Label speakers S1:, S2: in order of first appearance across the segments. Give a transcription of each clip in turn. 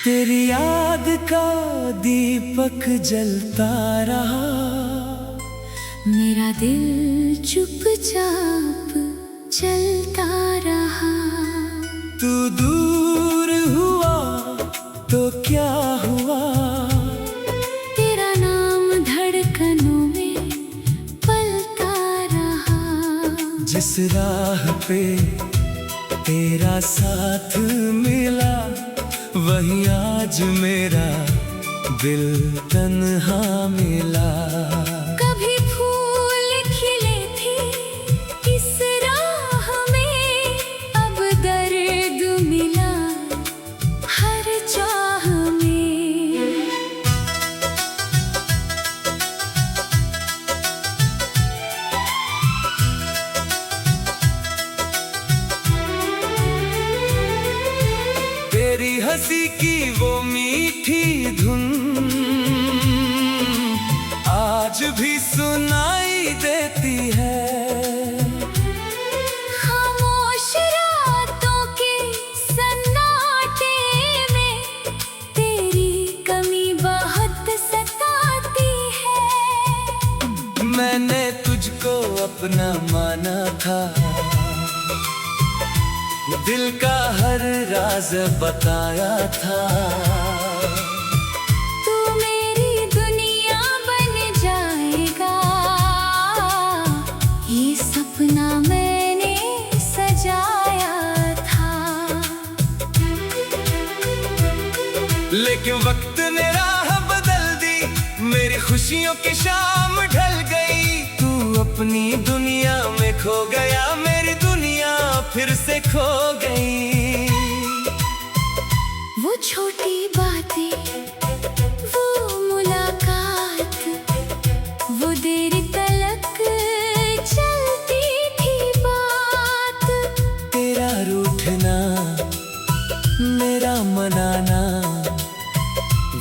S1: तेरी याद का दीपक जलता रहा,
S2: मेरा दिल चुपचाप चलता रहा।
S1: तू दूर हुआ तो क्या हुआ,
S2: तेरा नाम धड़कनों में पलता रहा।
S1: जिस राह पे तेरा साथ मिला, वहीं आज मेरा दिल तन्हा मिला।
S2: कभी फूल खिले थे इस राह में, अब दर्द मिला हर चाह में।
S1: तेरी हंसी की वो मीठी धुन आज भी सुनाई देती है।
S2: खामोश रातों के सन्नाटे में तेरी कमी बहुत सताती है।
S1: मैंने तुझको अपना माना था, दिल का हर राज बताया था।
S2: तू मेरी दुनिया बन जाएगा, ये सपना मैंने सजाया था।
S1: लेकिन वक्त ने राह बदल दी, मेरी खुशियों की शाम ढल गई। तू अपनी दुनिया में खो गया, मेरी दुनिया फिर से खो गई।
S2: वो छोटी बातें, वो मुलाकात, वो देर तलक चलती थी बात।
S1: तेरा रूठना, मेरा मनाना,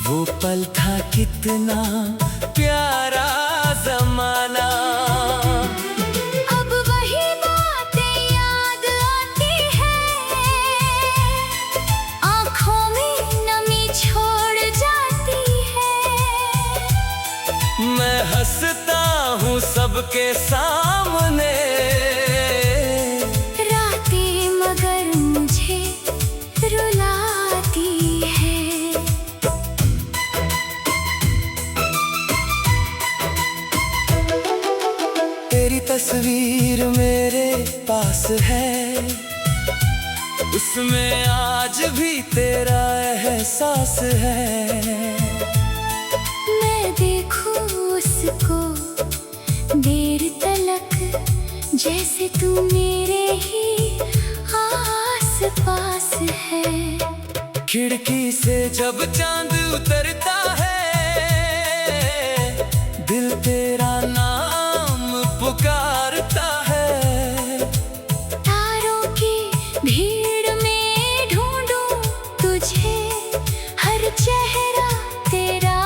S1: वो पल था कितना प्यारा ज़माना।
S2: अब वही बातें याद आती है, आँखों में नमी छोड़ जाती है।
S1: मैं हंसता हूँ सबके सामने,
S2: रातें मगर मुझे रुलाती है।
S1: तेरी तस्वीर मेरे पास है, उसमें आज भी तेरा एहसास है।
S2: मैं देखूं उसको देर तलक, जैसे तू मेरे ही आस पास है।
S1: खिड़की से जब चांद उतरता है, दिल तेरा नाम पुकारता है।
S2: तारों की भीड़ में ढूंढूं तुझे, हर चेहरा तेरा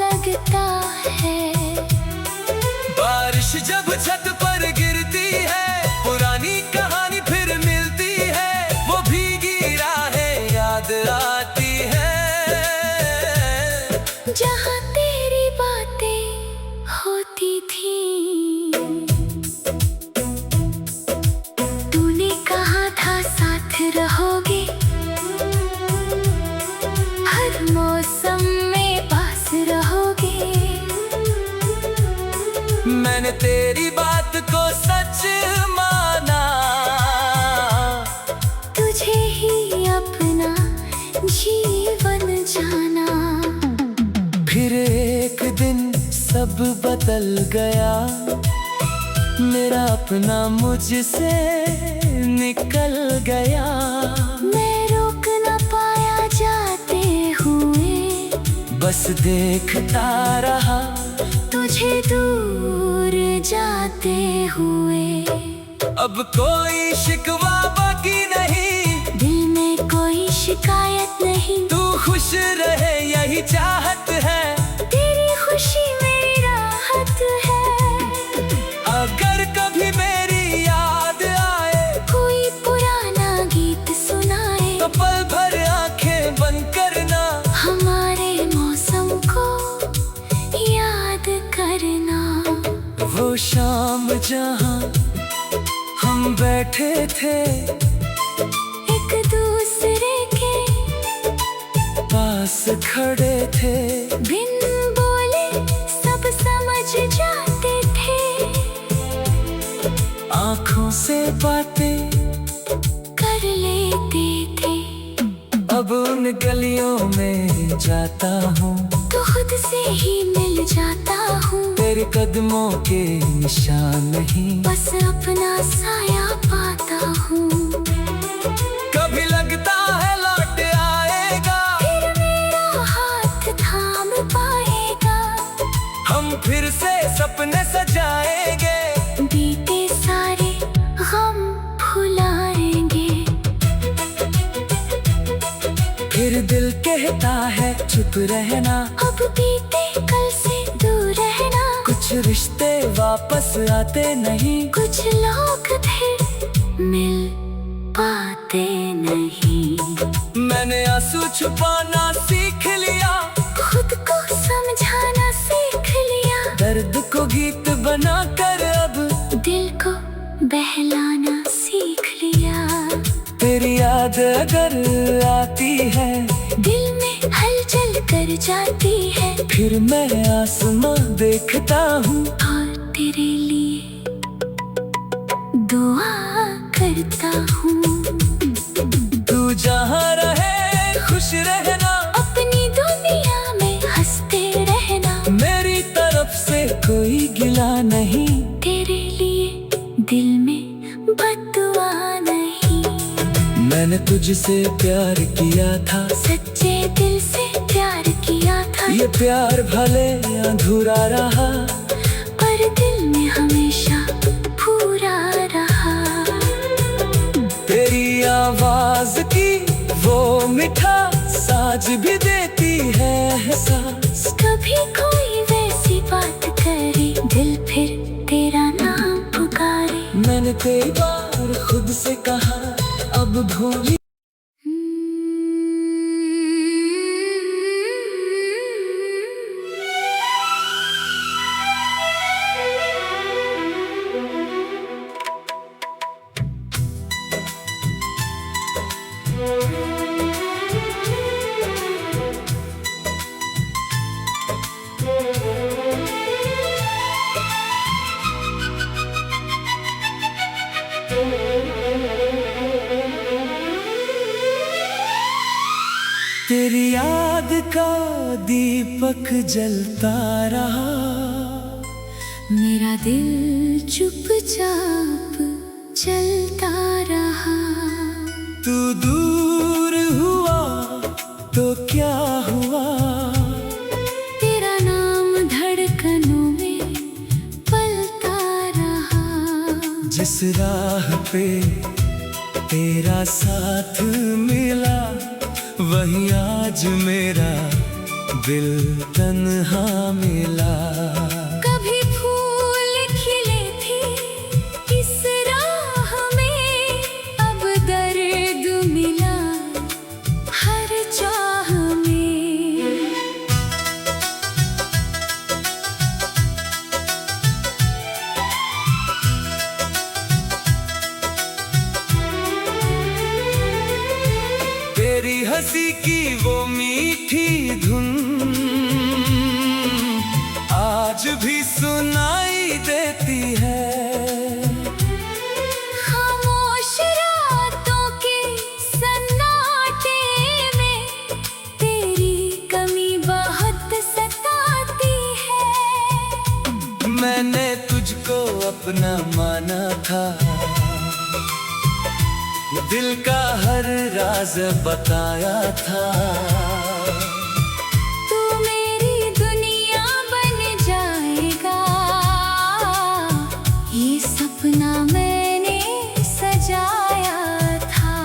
S2: लगता है।
S1: बारिश जब छत पर गिरती है, पुरानी कहानी फिर मिलती है। वो भीगी राहें याद आती है,
S2: जहाँ तेरी बातें होती थी। तूने कहा था साथ रहोगे, हर मौसम में पास रहोगे।
S1: मैंने तेरी बात को सच माना,
S2: तुझे ही अपना जीवन जाना।
S1: फिर एक दिन सब बदल गया, मेरा अपना मुझसे निकल गया।
S2: मैं रोक न पाया जाते हुए,
S1: बस देखता रहा
S2: तुझे दूर जाते हुए।
S1: अब कोई शिकवा बाकी नहीं,
S2: दिल में कोई शिकायत नहीं।
S1: तू खुश रहे यही चाहत है,
S2: तेरी खुशी मेरी राहत है।
S1: अगर कभी मेरी याद आए,
S2: कोई पुराना गीत सुनाए,
S1: तो पल भर आंखें बंद करना,
S2: हमारे मौसम को याद करना।
S1: वो शाम जहाँ हम बैठे थे,
S2: एक दूसरे के
S1: पास खड़े थे,
S2: बिन बोले सब समझ जाते थे।
S1: आँखों से बातें
S2: कर लेते थे।
S1: अब उन गलियों में जाता हूँ,
S2: तो खुद से ही मिल जाता हूँ।
S1: तेरे कदमों के निशान नहीं,
S2: बस अपना साया पाता हूँ।
S1: कभी लगता है लौट आएगा,
S2: फिर मेरा हाथ थाम पाएगा।
S1: हम फिर से सपने सजाएंगे,
S2: बीते सारे गम भुलाएंगे।
S1: फिर दिल कहता है चुप रहना,
S2: अब बीते कल से दूर रहना।
S1: कुछ रिश्ते वापस आते नहीं,
S2: कुछ लोग फिर मिल पाते नहीं।
S1: मैंने आंसू छुपाना सीख लिया,
S2: खुद को समझाना सीख लिया।
S1: दर्द को गीत बनाकर अब
S2: दिल को बहलाना सीख लिया।
S1: तेरी याद अगर आती है,
S2: दिल में हलचल कर जाती है।
S1: फिर मैं आसमां देखता हूँ,
S2: और तेरे लिए दुआ करता हूँ।
S1: तू जहाँ रहे खुश रहना,
S2: अपनी दुनिया में हंसते रहना।
S1: मेरी तरफ से कोई गिला नहीं,
S2: तेरे लिए दिल में बददुआ नहीं।
S1: मैंने तुझसे प्यार किया था,
S2: सच्चे दिल से प्यार किया था।
S1: ये प्यार भले अधूरा रहा,
S2: पर दिल में हमेशा पूरा रहा।
S1: तेरी आवाज की वो मीठा साज भी देती है एहसास।
S2: कभी कोई वैसी बात करे, दिल फिर तेरा नाम पुकारे।
S1: मैंने कई बार खुद से कहा अब भूली, तेरी याद का दीपक जलता रहा।
S2: मेरा दिल चुपचाप चलता रहा।
S1: तू दूर हुआ तो क्या हुआ,
S2: तेरा नाम धड़कनों में पलता रहा।
S1: जिस राह पे तेरा साथ मिला, वही आज मेरा दिल तन्हा मिला।
S2: कभी फूल खिले थे इस राह में, अब दर्द मिला हर चाह में।
S1: तेरी हंसी की वो मीठी धुन आज भी सुनाई देती है।
S2: खामोश रातों के सन्नाटे में तेरी कमी बहुत सताती है।
S1: मैंने तुझको अपना माना था, दिल का हर राज बताया था।
S2: तू मेरी दुनिया बन जाएगा, ये सपना मैंने सजाया था।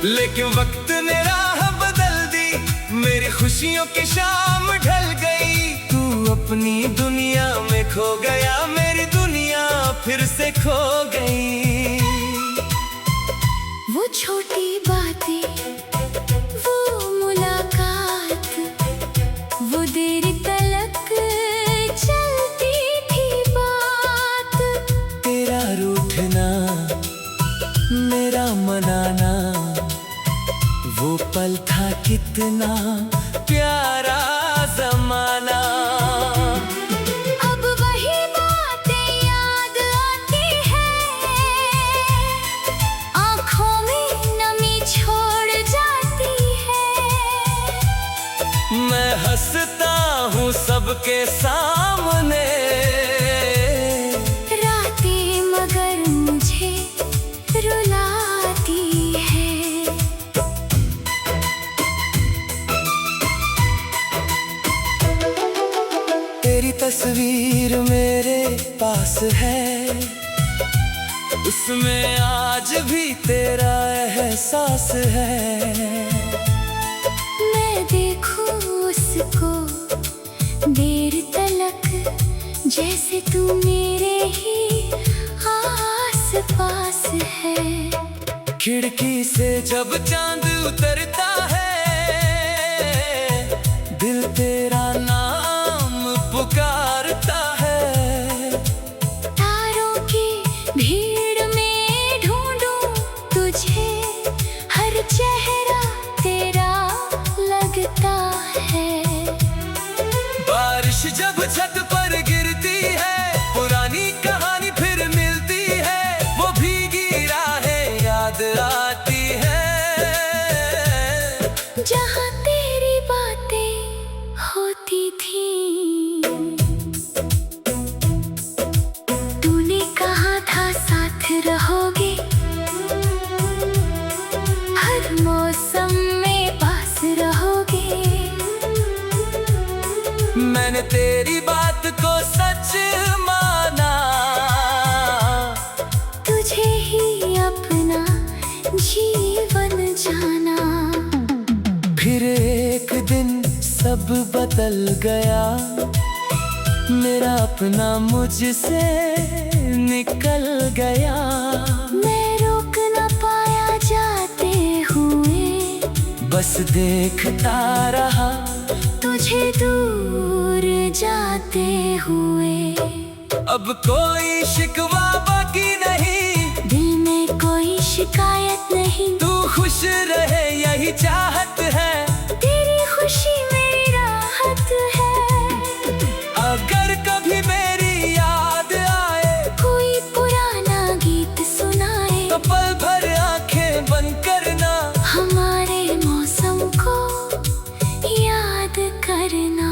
S1: लेकिन वक्त ने राह बदल दी, मेरी खुशियों की शाम ढल गई। तू अपनी दुनिया में खो गया, मेरी दुनिया फिर से खो गई।
S2: वो छोटी बातें, वो मुलाकात, वो देर तलक चलती थी बात।
S1: तेरा रूठना, मेरा मनाना, वो पल था कितना प्यारा ज़माना।
S2: अब वही बातें याद आती है, आँखों में नमी छोड़ जाती है।
S1: मैं हंसता हूँ सबके सामने,
S2: रातें मगर मुझे रुलाती है।
S1: तेरी तस्वीर मेरे पास है, उसमें आज भी तेरा एहसास है।
S2: मैं देखूं उसको देर तलक, जैसे तू मेरे ही आस पास है।
S1: खिड़की से जब चांद उतरता है, दिल तेरा नाम पुकारता है।
S2: तारों की भीड़ में ढूंढूं तुझे, हर चेहरा तेरा लगता है।
S1: बारिश जब छत पर गिरती है, पुरानी कहानी फिर मिलती है। वो भीगी राहें याद आती है,
S2: जहाँ तेरी बातें होती थी। तूने कहा था साथ रहोगे, हर मौसम में पास रहोगे।
S1: मैंने तेरी बात को सच माना,
S2: तुझे ही अपना जीवन जाना।
S1: फिर एक दिन सब बदल गया, मेरा अपना मुझसे निकल गया।
S2: मैं रोक न पाया जाते हुए,
S1: बस देखता रहा
S2: तुझे दूर जाते हुए।
S1: अब कोई शिकवा बाकी नहीं,
S2: दिल में कोई शिकायत नहीं।
S1: तू खुश रहे यही चाहत है,
S2: तेरी खुशी मेरी राहत है।
S1: अगर कभी मेरी याद आए,
S2: कोई पुराना गीत सुनाए,
S1: तो पल भर आंखें बंद करना।
S2: हमारे मौसम को याद करना।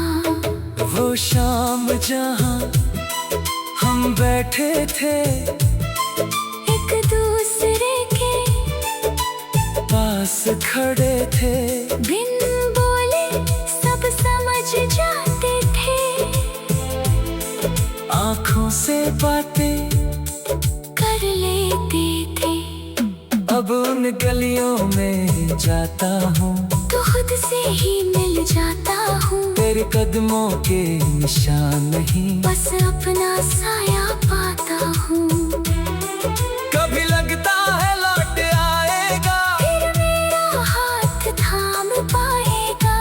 S1: वो शाम जहाँ हम बैठे थे,
S2: एक दूसरे के
S1: पास खड़े थे।
S2: बिन बोले सब समझ जाते थे,
S1: आँखों से बातें
S2: कर लेते थे।
S1: अब उन गलियों में जाता हूँ,
S2: तो खुद से ही मिल जाता हूँ।
S1: तेरे कदमों के निशान नहीं,
S2: बस अपना साया पाता हूँ।
S1: कभी लगता है लौट आएगा,
S2: फिर मेरा हाथ थाम पाएगा।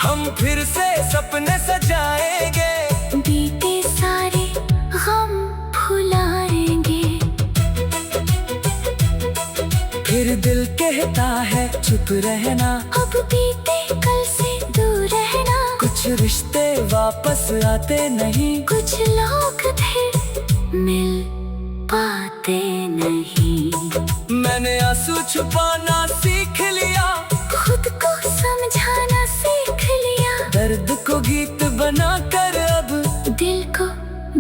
S1: हम फिर से सपने सजाएंगे,
S2: बीते सारे गम भुलाएंगे।
S1: फिर दिल कहता है चुप रहना,
S2: अब बीते कल से दूर रहना।
S1: कुछ रिश्ते वापस आते नहीं,
S2: कुछ लोग फिर मिल पाते नहीं।
S1: मैंने आंसू छुपाना सीख लिया,
S2: खुद को समझाना सीख लिया।
S1: दर्द को गीत बनाकर अब
S2: दिल को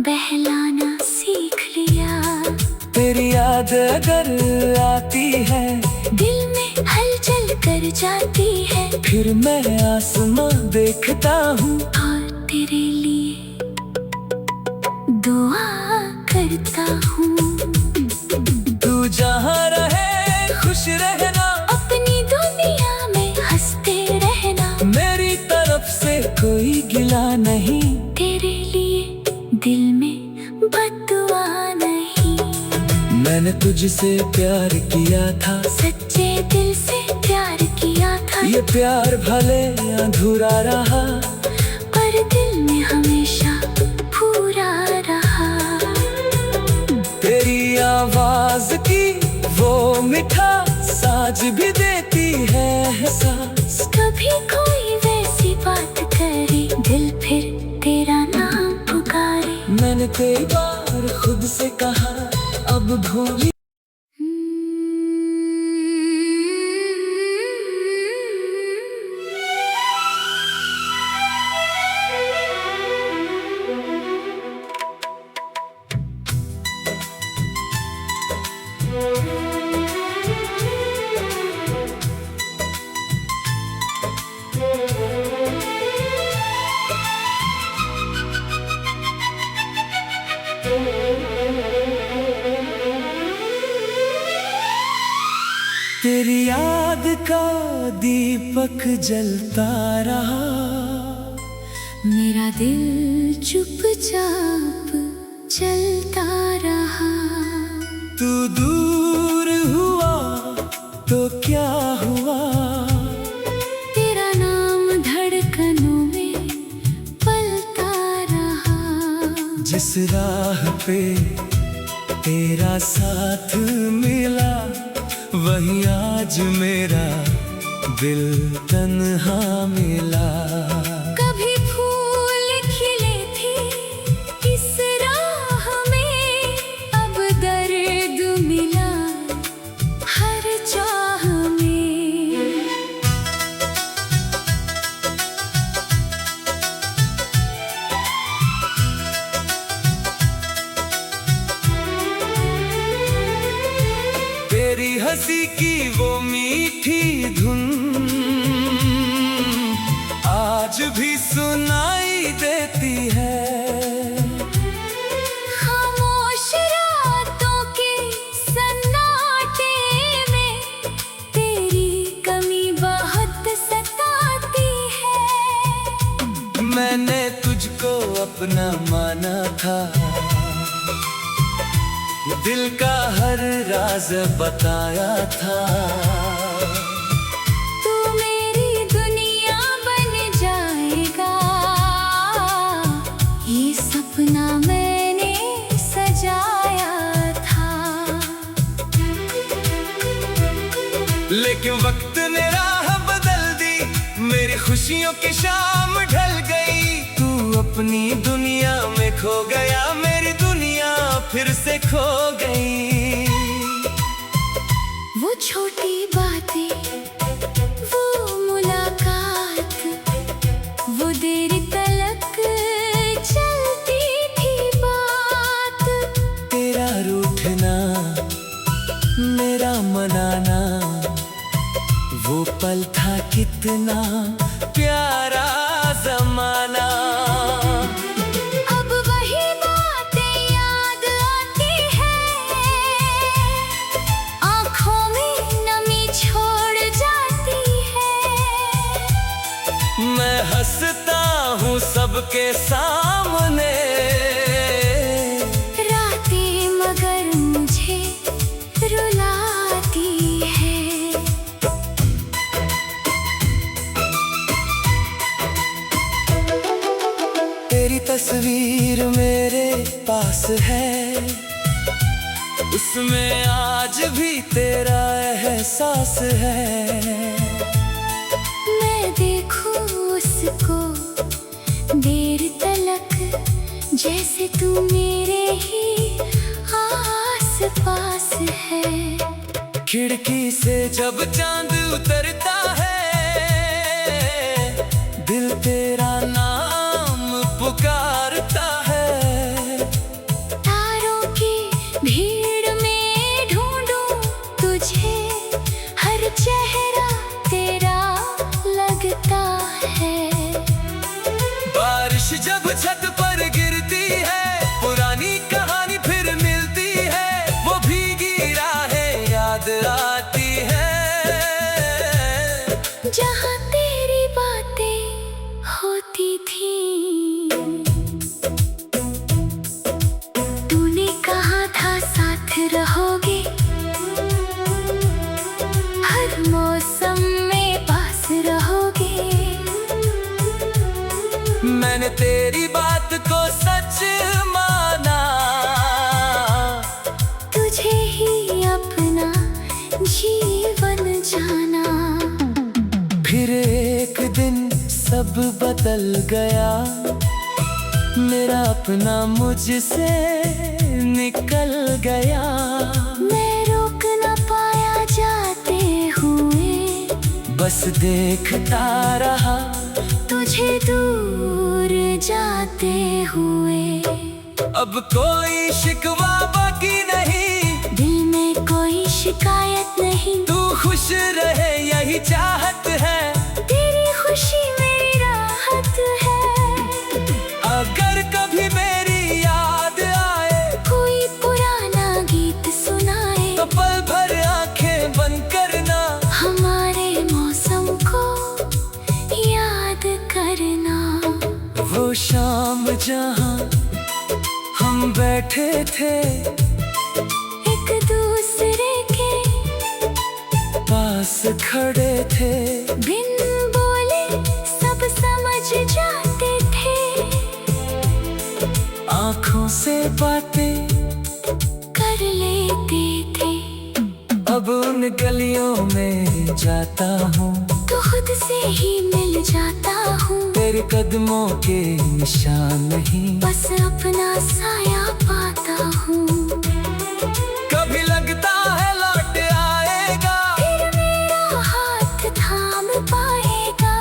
S2: बहलाना सीख लिया।
S1: तेरी याद अगर आती है,
S2: दिल में हलचल कर जाती है।
S1: फिर मैं आसमां देखता हूँ,
S2: और तेरे लिए दुआ करता हूँ।
S1: तू जहाँ रहे खुश रहना,
S2: अपने
S1: मैंने तुझसे प्यार किया था,
S2: सच्चे दिल से प्यार किया था।
S1: ये प्यार भले अधूरा रहा,
S2: पर दिल में हमेशा पूरा रहा।
S1: तेरी आवाज की वो मिठास आज भी देती है एहसास।
S2: कभी कोई वैसी बात करे, दिल फिर तेरा नाम पुकारे।
S1: मैंने कई बार खुद से कहा अब भूल। तेरी याद का दीपक जलता रहा,
S2: मेरा दिल चुपचाप चलता रहा।
S1: तू दूर हुआ तो क्या हुआ,
S2: तेरा नाम धड़कनों में पलता रहा।
S1: जिस राह पे तेरा साथ मिला, वहीं आज मेरा दिल तन्हा मिला।
S2: कभी फूल खिले थे इस राह में, अब दर्द मिला हर चाह में।
S1: तेरी हंसी की वो मीठी धुन आज भी सुनाई देती है।
S2: खामोश रातों के सन्नाटे में तेरी कमी बहुत सताती है।
S1: मैंने तुझको अपना माना था, दिल का हर राज बताया था।
S2: तू मेरी दुनिया बन जाएगा, ये सपना मैंने सजाया था।
S1: लेकिन वक्त ने राह बदल दी, मेरी खुशियों की शाम ढल गई। तू अपनी दुनिया में खो गया, मेरी दुनिया फिर से खो गई।
S2: वो छोटी बातें, वो मुलाकात, वो देर तलक चलती थी बात।
S1: तेरा रूठना मेरा मनाना, वो पल था कितना प्यारा जमाना।
S2: अब वही बातें याद आती है, आँखों में नमी छोड़ जाती है।
S1: मैं हंसता हूँ सबके सामने,
S2: रातें मगर मुझे रुलाती है।
S1: तेरी तस्वीर मेरे पास है, उसमें आज भी तेरा एहसास है।
S2: मैं देखूं उसको देर तलक, जैसे तू मेरे ही आस पास है।
S1: खिड़की से जब चांद उतरता है, दिल तेरा नाम पुकारता है।
S2: तारों की भीड़ में ढूंढूं तुझे, हर चेहरा तेरा लगता है।
S1: बारिश जब छत पर गिरती है, पुरानी कहानी फिर मिलती है। वो भीगी राहें याद आती है,
S2: जहाँ तेरी बातें होती
S1: तेरी बात को सच माना,
S2: तुझे ही अपना जीवन जाना।
S1: फिर एक दिन सब बदल गया, मेरा अपना मुझसे निकल गया।
S2: मैं रोक न पाया जाते हुए,
S1: बस देखता रहा
S2: तुझे दूर जाते हुए।
S1: अब कोई शिकवा बाकी नहीं,
S2: दिल में कोई शिकायत नहीं।
S1: तू खुश रहे यही चाहत है,
S2: तेरी खुशी मेरी राहत है।
S1: अगर कभी मेरी याद आए,
S2: कोई पुराना गीत सुनाए,
S1: तो पल भर आंखें बंद करना,
S2: हमारे मौसम को याद करना।
S1: वो शाम जहां हम बैठे थे,
S2: एक दूसरे के
S1: पास खड़े थे,
S2: बिन बोले सब समझ जाते थे।
S1: आँखों से बातें
S2: कर लेते थे।
S1: अब उन गलियों में जाता हूँ,
S2: तो खुद से ही मिल जाता हूँ।
S1: तेरे कदमों के निशान नहीं,
S2: बस अपना साया पाता हूँ।
S1: कभी लगता है लौट आएगा,
S2: फिर मेरा हाथ थाम पाएगा।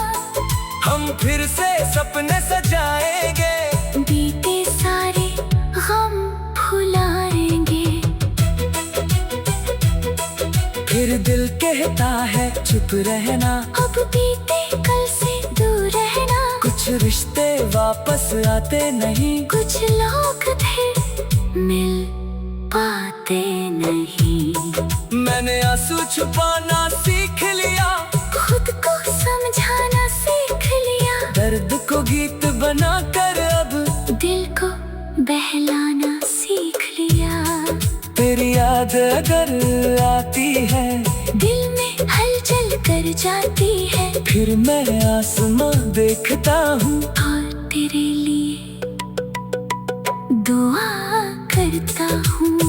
S1: हम फिर से सपने सजाएंगे,
S2: बीते सारे गम भुलाएंगे।
S1: फिर दिल कहता है चुप रहना,
S2: अब बीते कल से दूर रहना।
S1: कुछ रिश्ते वापस आते नहीं,
S2: कुछ लोग थे मिल पाते नहीं।
S1: मैंने आंसू छुपाना सीख लिया,
S2: खुद को समझाना सीख लिया।
S1: दर्द को गीत बनाकर अब
S2: दिल को बहलाना सीख लिया।
S1: तेरी याद अगर आती है,
S2: दिल में हलचल कर जाती है।
S1: फिर मैं आसमां देखता हूँ,
S2: और तेरे लिए दुआ करता हूँ।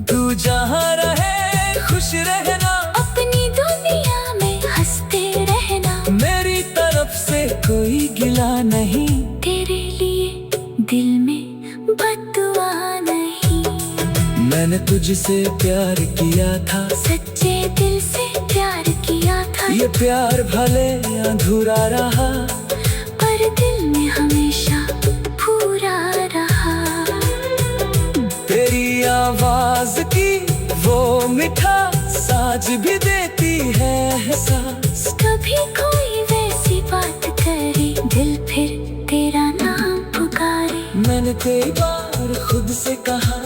S1: तू जहाँ रहे खुश रहना,
S2: अपनी दुनिया में हंसते रहना।
S1: मेरी तरफ से कोई गिला नहीं,
S2: तेरे लिए दिल में बददुआ नहीं।
S1: मैंने तुझसे प्यार किया था,
S2: सच्चे दिल से प्यार किया था।
S1: ये प्यार भले अधूरा रहा,
S2: पर दिल में हमेशा पूरा रहा।
S1: तेरी आवाज की वो मीठा साज भी देती है एहसास।
S2: कभी कोई वैसी बात करे, दिल फिर तेरा नाम पुकारे।
S1: मैंने कई बार खुद से कहा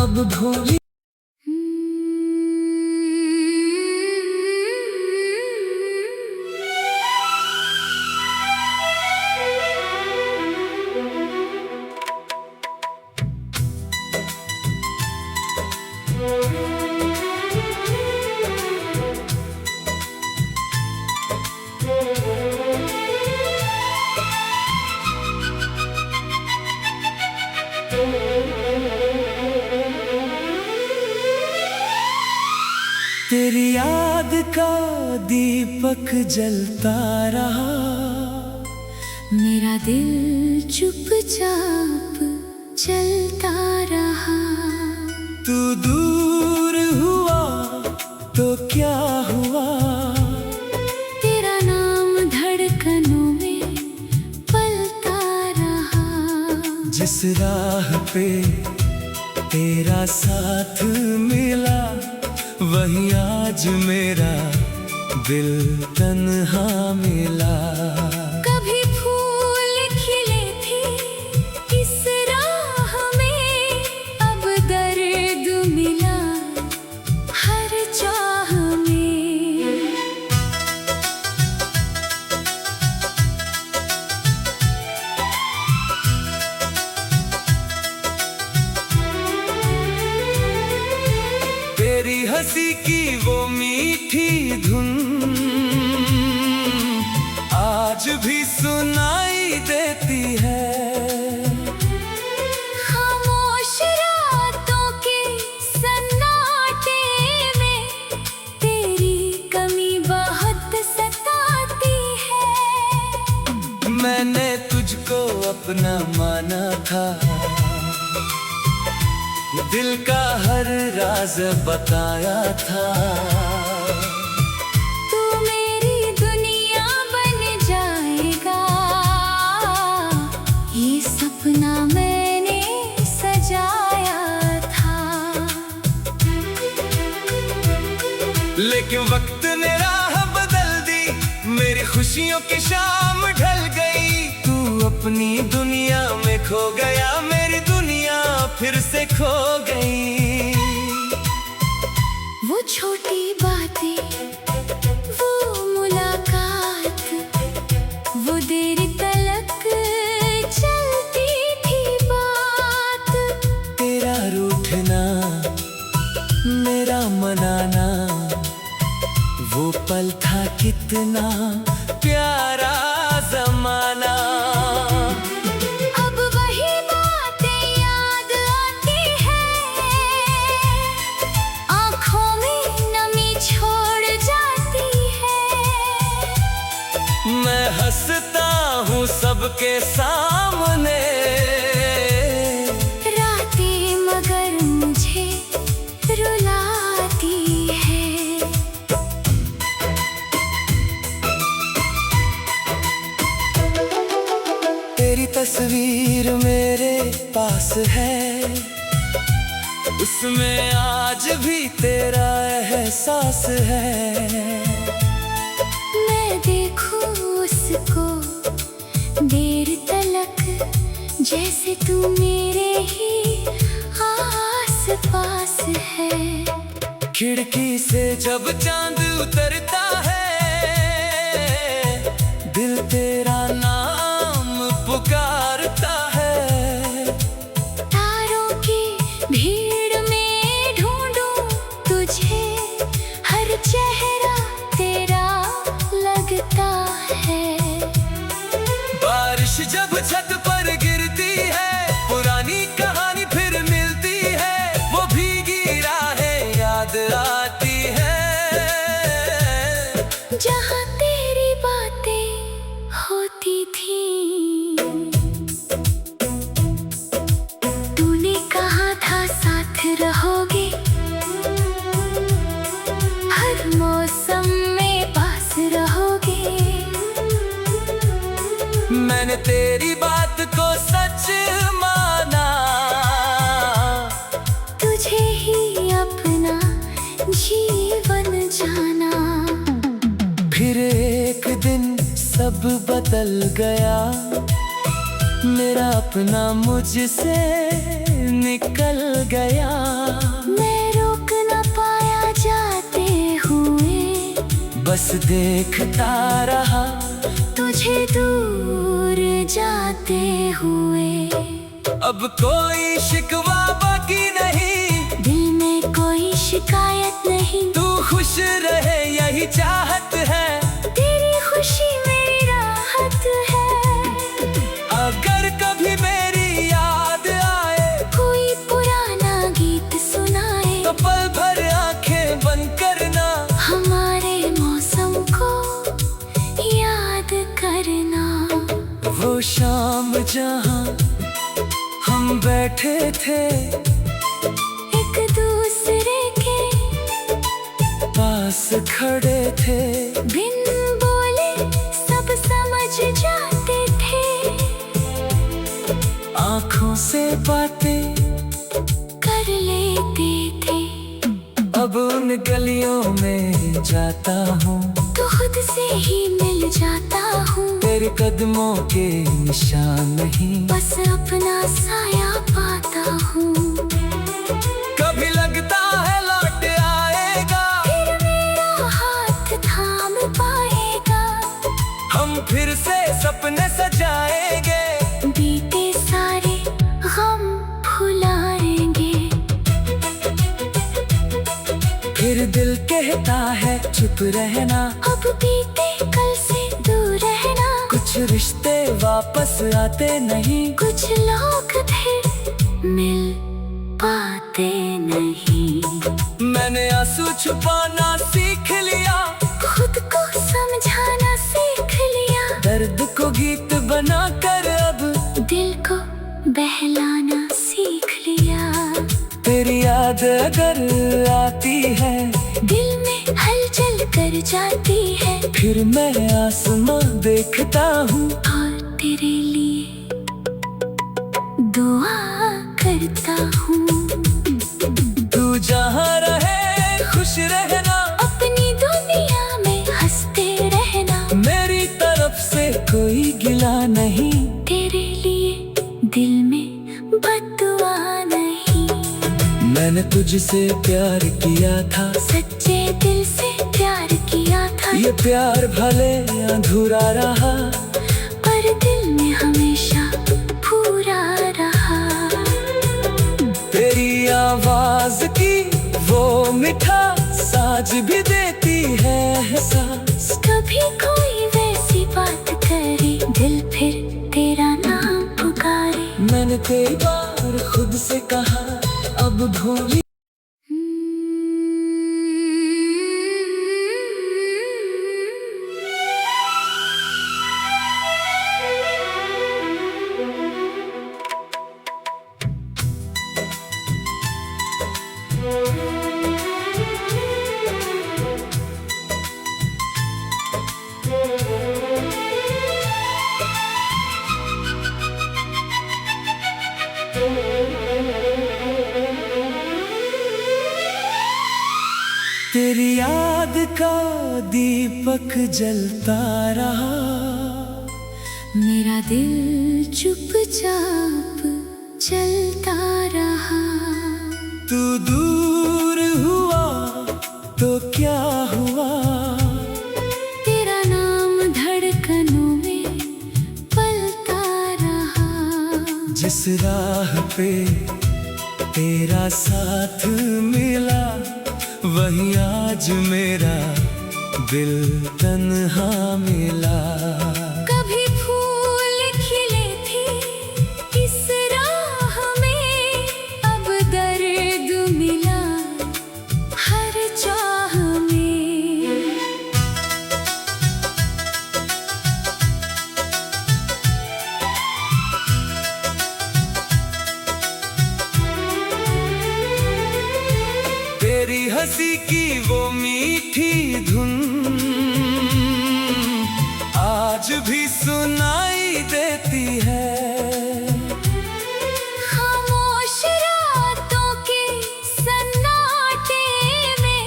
S1: अब भूल। तेरी याद का दीपक जलता रहा,
S2: मेरा दिल चुपचाप चलता रहा।
S1: तू दूर हुआ तो क्या हुआ,
S2: तेरा नाम धड़कनों में पलता रहा।
S1: जिस राह पे तेरा साथ मिला, वहीं आज मेरा दिल तन्हा मिला।
S2: कभी फूल खिले थे इस राह में, अब दर्द मिला हर चाह में।
S1: तेरी हंसी की वो मीठी धुन आज भी सुनाई देती करती है।
S2: खामोश रातों के सन्नाटे में तेरी कमी बहुत सताती है।
S1: मैंने तुझको अपना माना था, दिल का हर राज बताया था।
S2: तू मेरी दुनिया बन जाएगा, ये सपना मैंने सजाया था।
S1: लेकिन वक्त ने राह बदल दी, मेरी खुशियों की शाम ढल गई। तू अपनी दुनिया में खो गया, मेरी दुनिया फिर से खो गई।
S2: वो छोटी बातें, वो मुलाकात, वो देर तलक चलती थी बात।
S1: तेरा रूठना, मेरा मनाना, वो पल था कितना प्यारा ज़माना।
S2: अब वही बातें याद आती है, आँखों में नमी छोड़ जाती है।
S1: मैं हंसता हूँ सबके सामने,
S2: रातें मगर मुझे रुलाती है।
S1: तेरी तस्वीर मेरे पास है, उसमें आज भी तेरा एहसास है।
S2: मैं देखूं उसको देर तलक, जैसे तू मेरे ही आस पास है।
S1: खिड़की से जब चांद उतरता है, दिल तेरा नाम पुकारता है।
S2: तारों की भीड़ में ढूंढूं तुझे, हर चेहरा तेरा लगता है।
S1: बारिश जब छत पर गिरती है, पुरानी कहानी फिर मिलती है। वो भीगी राहें याद आती है,
S2: जहाँ तेरी बातें होती थी। तूने कहा था साथ रहोगे, हर मौसम में पास रहोगे।
S1: मैंने तेरी बात को सच माना,
S2: तुझे ही अपना जीवन जाना।
S1: फिर एक दिन सब बदल गया, मेरा अपना मुझसे निकल गया।
S2: मैं रोक न पाया जाते हुए,
S1: बस देखता रहा
S2: तुझे दूर जाते हुए।
S1: अब कोई शिकवा बाकी नहीं,
S2: दिल में कोई शिकायत नहीं।
S1: तू खुश रहे यही चाहत है,
S2: तेरी खुशी मेरी राहत है।
S1: अगर कभी मेरी याद आए,
S2: कोई पुराना गीत सुनाए,
S1: तो पल भर आंखें बंद करना,
S2: हमारे मौसम को याद करना।
S1: वो शाम जहाँ हम बैठे थे,
S2: एक दूसरे के
S1: पास खड़े थे।
S2: बिन बोले सब समझ जाते थे,
S1: आँखों से बातें
S2: कर लेते थे।
S1: अब उन गलियों में जाता हूँ,
S2: तो खुद से ही मिल जाता हूँ।
S1: तेरे कदमों के निशान नहीं,
S2: बस अपना साया पाता हूँ।
S1: कभी लगता है लौट आएगा,
S2: फिर मेरा हाथ थाम पाएगा।
S1: हम फिर से सपने सजाएंगे,
S2: बीते सारे गम भुलाएंगे।
S1: फिर दिल कहता है चुप रहना,
S2: अब बीते कल से दूर रहना।
S1: कुछ रिश्ते वापस आते नहीं,
S2: कुछ लोग फिर मिल पाते नहीं।
S1: मैंने आंसू छुपाना सीख लिया,
S2: खुद को समझाना सीख लिया,
S1: दर्द को गीत बनाकर अब
S2: दिल को बहलाना सीख लिया।
S1: तेरी याद अगर आती है,
S2: दिल में हलचल कर जाती है,
S1: फिर मैं आसमां देखता हूँ
S2: और तेरे लिए दुआ करता हूँ।
S1: तू जहाँ रहे खुश रहना,
S2: अपनी दुनिया में हंसते रहना,
S1: मेरी तरफ से कोई गिला नहीं,
S2: तेरे लिए दिल में बददुआ नहीं।
S1: मैंने तुझसे प्यार किया था,
S2: सच्चे दिल से प्यार किया था,
S1: ये प्यार भले अधूरा रहा,
S2: पर दिल में हमेशा पूरा रहा।
S1: तेरी आवाज की वो मिठास आज भी देती है एहसास।
S2: कभी कोई वैसी बात करे, दिल फिर तेरा नाम पुकारे।
S1: मैंने कई बार खुद से कहा अब भूली, तेरी याद का दीपक जलता रहा,
S2: मेरा दिल चुपचाप चलता रहा।
S1: तू दूर हुआ तो क्या हुआ,
S2: तेरा नाम धड़कनों में पलता रहा।
S1: जिस राह पे तेरा साथ मिला, वहीं आज मेरा दिल तन्हा मिला।
S2: कभी फूल खिले थे इस राह में, अब दर्द मिला हर चाह में।
S1: तेरी हंसी की वो मीठी धुन आज भी सुनाई देती है।
S2: खामोश रातों के सन्नाटे में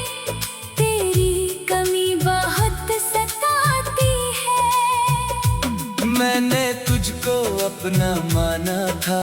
S2: तेरी कमी बहुत सताती है।
S1: मैंने तुझको अपना माना था,